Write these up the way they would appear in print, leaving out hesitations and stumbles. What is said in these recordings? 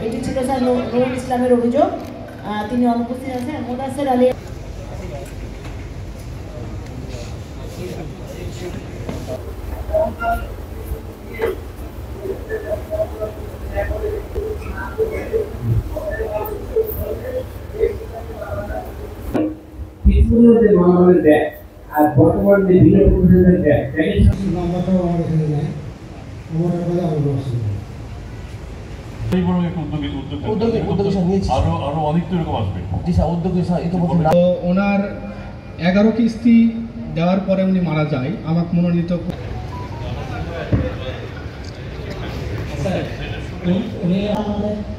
এটি ছিল স্যার নুরুল ইসলামের অভিযোগ। তিনি অনুপস্থিত আছেন। মোদাসের আলী আর বর্তমান যে বিনিয়োগ প্রতিষ্ঠানের নাম্বারটাও আমার এখানে নেই, আমার এখানে আরো আছে। ওনার 11 কিস্তি দেওয়ার পরে উনি মারা যায়। আমাকে মনোনীত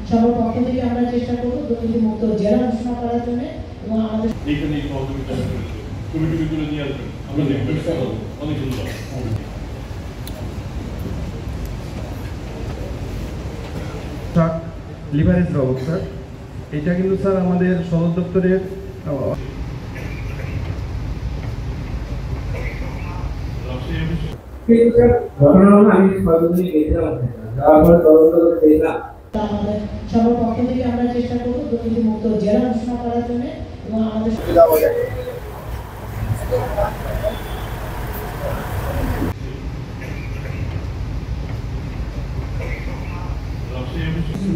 সবার পক্ষ থেকে আমরা চেষ্টা করবো দুর্নীতিমুক্ত জেলা ঘোষণা করার জন্য এবং আমাদের লিভারেজ রোবট স্যার, এটা কিন্তু স্যার আমাদের সদর দপ্তরের আমি সর্বদিনই গেছিলাম, যাওয়ার পর তদন্ত করে দেখলাম আমাদের সবার পক্ষ থেকে আমরা চেষ্টা করবো দুর্নীতিমুক্ত জেলা ঘোষণা করার জন্য এবং আমাদের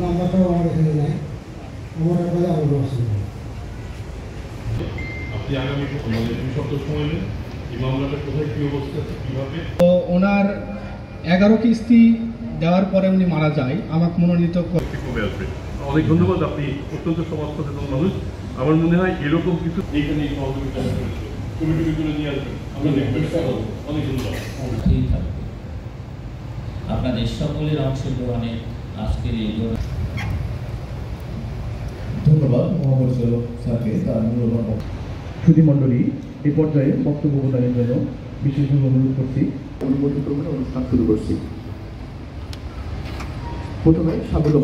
নাম্বারটাও আমার এখানে নেই, আমার এখানে আরো আছে। আপনি আগামী সপ্তাহ সময় নেন, এই মামলাটা কোথায় কি অবস্থা কিভাবে। ওনার 11 কিস্তি দেওয়ার পরে উনি মারা যায়। আমাকে মনোনীত কবে আসবে। অনেক ধন্যবাদ, আপনি অত্যন্ত সমাজ সচেতন মানুষ। আমার মনে হয় এরকম কিছু এইখানে সহযোগিতা কমিটিগুলো নিয়ে আসবেন, আমরা চেষ্টা করবো। অনেক ধন্যবাদ। ঠিক থাকবে আপনাদের সকলের অংশগ্রহণে আজকের এই ধন্যবাদ মহাপরিচালক স্যারকে তার মূল্যবান সুধীমণ্ডলী এই পর্যায়ে বক্তব্য প্রদানের জন্য বিশেষভাবে অনুরোধ করছি। অনুমোদিত অনুষ্ঠান শুরু করছি। প্রথমে স্বাগত